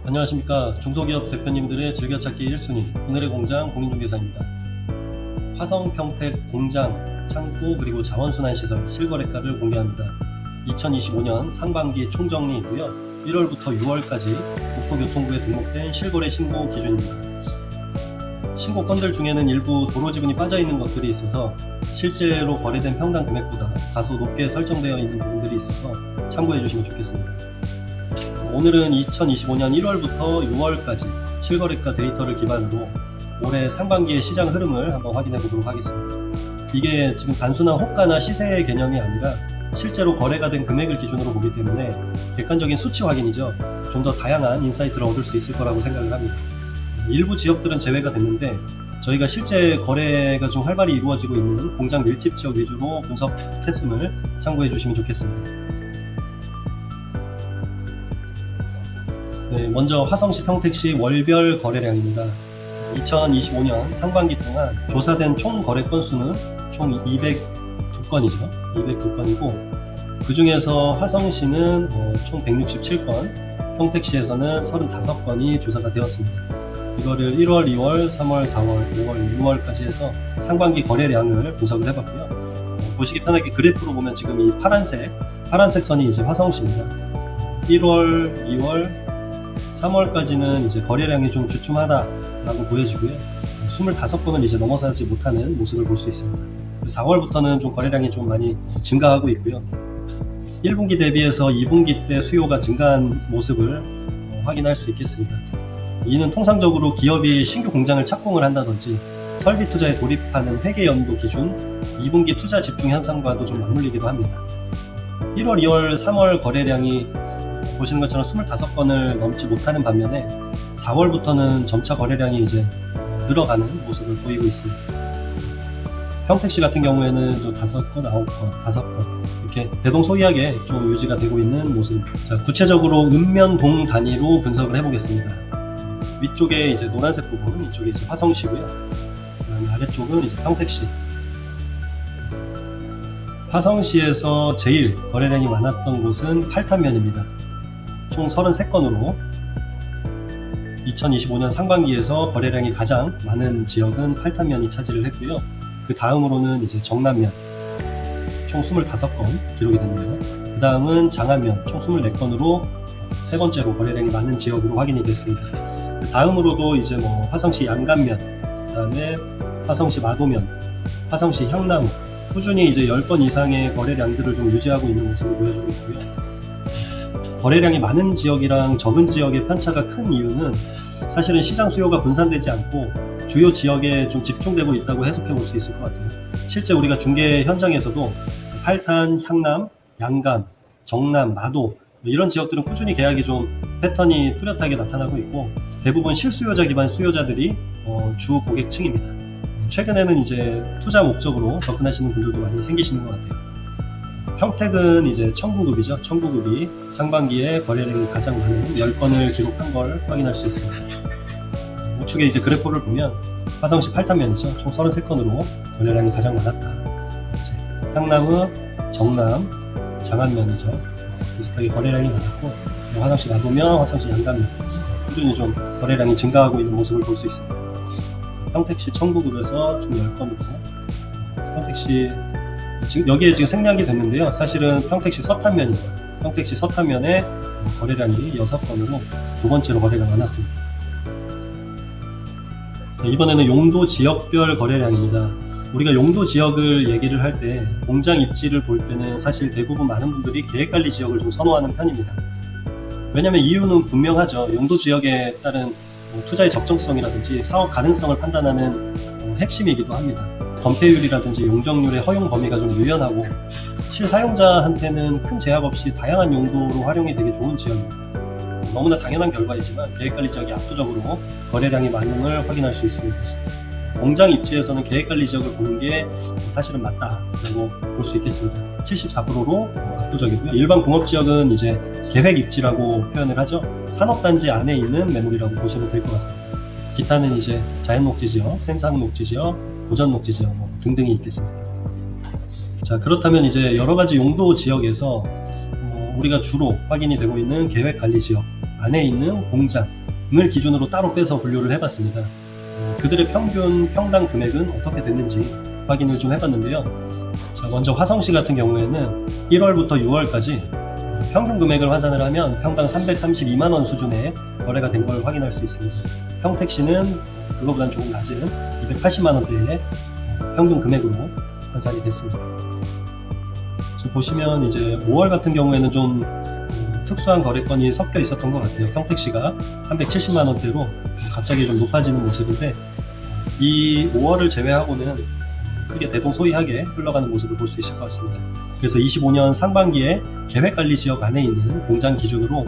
안녕하십니까. 중소기업 대표님들의 즐겨찾기 1순위 오늘의 공장 공인중개사입니다. 화성평택 공장, 창고 그리고 자원순환시설 실거래가를 공개합니다. 2025년 상반기 총정리이고요. 1월부터 6월까지 국토교통부에 등록된 실거래 신고 기준입니다. 신고 건들 중에는 일부 도로 지분이 빠져있는 것들이 있어서 실제로 거래된 평당 금액보다 다소 높게 설정되어 있는 부분들이 있어서 참고해 주시면 좋겠습니다. 오늘은 2025년 1월부터 6월까지 실거래가 데이터를 기반으로 올해 상반기의 시장 흐름을 한번 확인해 보도록 하겠습니다. 이게 지금 단순한 호가나 시세의 개념이 아니라 실제로 거래가 된 금액을 기준으로 보기 때문에 객관적인 수치 확인이죠. 좀 더 다양한 인사이트를 얻을 수 있을 거라고 생각을 합니다. 일부 지역들은 제외가 됐는데 저희가 실제 거래가 좀 활발히 이루어지고 있는 공장 밀집 지역 위주로 분석했음을 참고해 주시면 좋겠습니다. 네, 먼저 화성시 평택시 월별 거래량입니다. 2025년 상반기 동안 조사된 총 거래 건수는 총 202건이죠. 202건이고 그 중에서 화성시는 총 167건, 평택시에서는 35건이 조사가 되었습니다. 이거를 1월, 2월, 3월, 4월, 5월, 6월까지 해서 상반기 거래량을 분석을 해봤고요. 보시기 편하게 그래프로 보면 지금 이 파란색 선이 이제 화성시입니다. 1월, 2월, 3월까지는 이제 거래량이 좀 주춤하다라고 보여지고요. 25건을 이제 넘어서지 못하는 모습을 볼 수 있습니다. 4월부터는 좀 거래량이 좀 많이 증가하고 있고요. 1분기 대비해서 2분기 때 수요가 증가한 모습을 확인할 수 있겠습니다. 이는 통상적으로 기업이 신규 공장을 착공을 한다든지 설비 투자에 돌입하는 회계 연도 기준 2분기 투자 집중 현상과도 좀 맞물리기도 합니다. 1월, 2월, 3월 거래량이 보시는 것처럼 25건을 넘지 못하는 반면에 4월부터는 점차 거래량이 이제 늘어가는 모습을 보이고 있습니다. 평택시 같은 경우에는 좀 5건, 9건, 5건 이렇게 대동소이하게 좀 유지가 되고 있는 모습입니다. 자, 구체적으로 읍면, 동 단위로 분석을 해보겠습니다. 위쪽에 이제 노란색 부분, 이쪽에 이제 화성시고요. 그다음에 아래쪽은 이제 평택시. 화성시에서 제일 거래량이 많았던 곳은 팔탄면입니다. 총 33건으로 2025년 상반기에서 거래량이 가장 많은 지역은 팔탄면이 차지를 했고요. 그 다음으로는 이제 정남면 총 25건 기록이 됐네요. 그 다음은 장안면 총 24건으로 세 번째로 거래량이 많은 지역으로 확인이 됐습니다. 그 다음으로도 이제 화성시 양간면, 그 다음에 화성시 마도면, 화성시 향나무 꾸준히 이제 10건 이상의 거래량들을 좀 유지하고 있는 모습을 보여주고 있고요. 거래량이 많은 지역이랑 적은 지역의 편차가 큰 이유는 사실은 시장 수요가 분산되지 않고 주요 지역에 좀 집중되고 있다고 해석해 볼 수 있을 것 같아요. 실제 우리가 중개 현장에서도 팔탄, 향남, 양감, 정남, 마도 이런 지역들은 꾸준히 계약이 좀 패턴이 뚜렷하게 나타나고 있고 대부분 실수요자 기반 수요자들이 주 고객층입니다. 최근에는 이제 투자 목적으로 접근하시는 분들도 많이 생기시는 것 같아요. 평택은 이제 청구급이죠. 청구급이 상반기에 거래량이 가장 많은 10건을 기록한 걸 확인할 수 있습니다. 우측에 이제 그래프를 보면 화성시 팔탄면이죠. 총 33건으로 거래량이 가장 많았다. 이제 향나무, 정남, 장안면이죠. 비슷하게 거래량이 많았고 화성시 마도면, 화성시 양간면 꾸준히 좀 거래량이 증가하고 있는 모습을 볼 수 있습니다. 평택시 청구급에서 총 10건으로 평택시 여기에 지금 생략이 됐는데요. 사실은 평택시 서탄면입니다. 평택시 서탄면에 거래량이 6건으로 두 번째로 거래가 많았습니다. 자, 이번에는 용도 지역별 거래량입니다. 우리가 용도 지역을 얘기를 할 때 공장 입지를 볼 때는 사실 대부분 많은 분들이 계획관리 지역을 좀 선호하는 편입니다. 왜냐하면 이유는 분명하죠. 용도 지역에 따른 투자의 적정성이라든지 사업 가능성을 판단하는 핵심이기도 합니다. 건폐율이라든지 용적률의 허용 범위가 좀 유연하고 실사용자한테는 큰 제약 없이 다양한 용도로 활용이 되게 좋은 지역입니다. 너무나 당연한 결과이지만 계획관리 지역이 압도적으로 거래량이 많음을 확인할 수 있습니다. 공장 입지에서는 계획관리 지역을 보는 게 사실은 맞다라고 볼 수 있겠습니다. 74%로 압도적이고요. 일반 공업지역은 이제 계획 입지라고 표현을 하죠. 산업단지 안에 있는 매물이라고 보시면 될 것 같습니다. 기타는 이제 자연녹지지역, 생산녹지지역, 보전녹지지역 등등이 있겠습니다. 자, 그렇다면 이제 여러 가지 용도 지역에서 우리가 주로 확인이 되고 있는 계획관리 지역 안에 있는 공장을 기준으로 따로 빼서 분류를 해봤습니다. 그들의 평균 평당 금액은 어떻게 됐는지 확인을 좀 해봤는데요. 자, 먼저 화성시 같은 경우에는 1월부터 6월까지 평균 금액을 환산을 하면 평당 332만원 수준의 거래가 된 걸 확인할 수 있습니다. 평택시는 그거보다는 조금 낮은 280만원대의 평균 금액으로 환산이 됐습니다. 지금 보시면 이제 5월 같은 경우에는 좀 특수한 거래건이 섞여 있었던 것 같아요. 평택시가 370만원대로 갑자기 좀 높아지는 모습인데, 이 5월을 제외하고는 크게 대동소이하게 흘러가는 모습을 볼 수 있을 것 같습니다. 그래서 25년 상반기에 계획관리 지역 안에 있는 공장 기준으로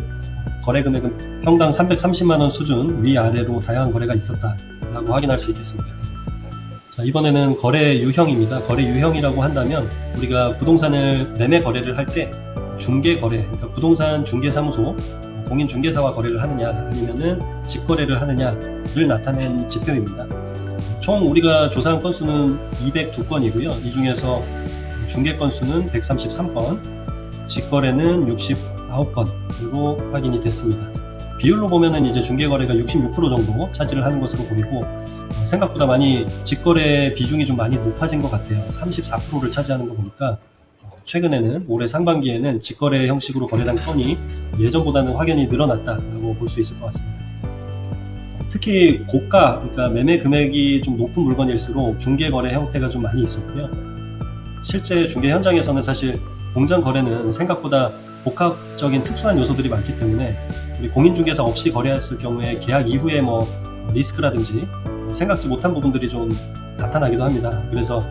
거래 금액은 평당 330만원 수준 위아래로 다양한 거래가 있었다라고 확인할 수 있겠습니다. 자, 이번에는 거래 유형입니다. 거래 유형이라고 한다면 우리가 부동산을 매매 거래를 할 때 중개 거래, 그러니까 부동산 중개사무소, 공인 중개사와 거래를 하느냐 아니면은 직거래를 하느냐를 나타낸 지표입니다. 총 우리가 조사한 건수는 202건이고요. 이 중에서 중개 건수는 133건, 직거래는 69건으로 확인이 됐습니다. 비율로 보면은 이제 중개 거래가 66% 정도 차지를 하는 것으로 보이고, 생각보다 많이 직거래 비중이 좀 많이 높아진 것 같아요. 34%를 차지하는 거 보니까 최근에는 올해 상반기에는 직거래 형식으로 거래된 건이 예전보다는 확연히 늘어났다고 볼 수 있을 것 같습니다. 특히 고가, 그러니까 매매 금액이 좀 높은 물건일수록 중개 거래 형태가 좀 많이 있었고요. 실제 중개 현장에서는 사실 공장 거래는 생각보다 복합적인 특수한 요소들이 많기 때문에 우리 공인중개사 없이 거래했을 경우에 계약 이후에 뭐 리스크라든지 생각지 못한 부분들이 좀 나타나기도 합니다. 그래서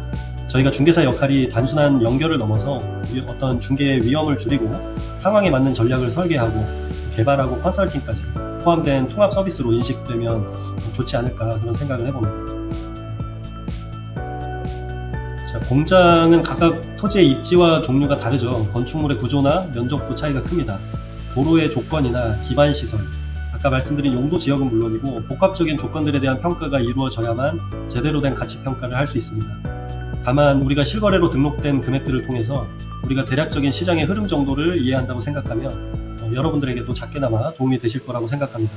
저희가 중개사 역할이 단순한 연결을 넘어서 어떤 중개의 위험을 줄이고 상황에 맞는 전략을 설계하고 개발하고 컨설팅까지 포함된 통합 서비스로 인식되면 좋지 않을까 그런 생각을 해봅니다. 자, 공장은 각각 토지의 입지와 종류가 다르죠. 건축물의 구조나 면적도 차이가 큽니다. 도로의 조건이나 기반 시설, 아까 말씀드린 용도 지역은 물론이고 복합적인 조건들에 대한 평가가 이루어져야만 제대로 된 가치 평가를 할 수 있습니다. 다만 우리가 실거래로 등록된 금액들을 통해서 우리가 대략적인 시장의 흐름 정도를 이해한다고 생각하면 여러분들에게도 작게나마 도움이 되실 거라고 생각합니다.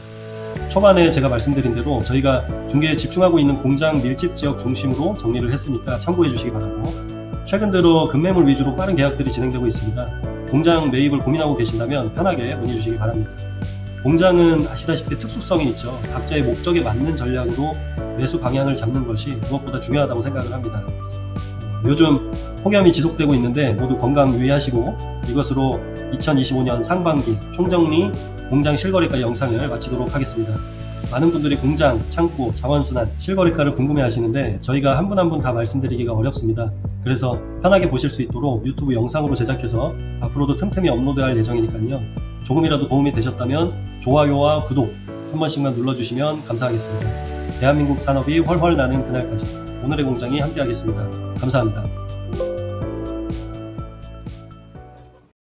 초반에 제가 말씀드린 대로 저희가 중개에 집중하고 있는 공장 밀집 지역 중심으로 정리를 했으니까 참고해 주시기 바라고, 최근 들어 급매물 위주로 빠른 계약들이 진행되고 있습니다. 공장 매입을 고민하고 계신다면 편하게 문의 주시기 바랍니다. 공장은 아시다시피 특수성이 있죠. 각자의 목적에 맞는 전략으로 매수 방향을 잡는 것이 무엇보다 중요하다고 생각을 합니다. 요즘 폭염이 지속되고 있는데 모두 건강 유의하시고, 이것으로 2025년 상반기 총정리 공장 실거래가 영상을 마치도록 하겠습니다. 많은 분들이 공장, 창고, 자원순환, 실거래가를 궁금해 하시는데 저희가 한 분 한 분 다 말씀드리기가 어렵습니다. 그래서 편하게 보실 수 있도록 유튜브 영상으로 제작해서 앞으로도 틈틈이 업로드할 예정이니까요. 조금이라도 도움이 되셨다면 좋아요와 구독 한 번씩만 눌러주시면 감사하겠습니다. 대한민국 산업이 훨훨 나는 그날까지 오늘의 공장이 함께하겠습니다. 감사합니다.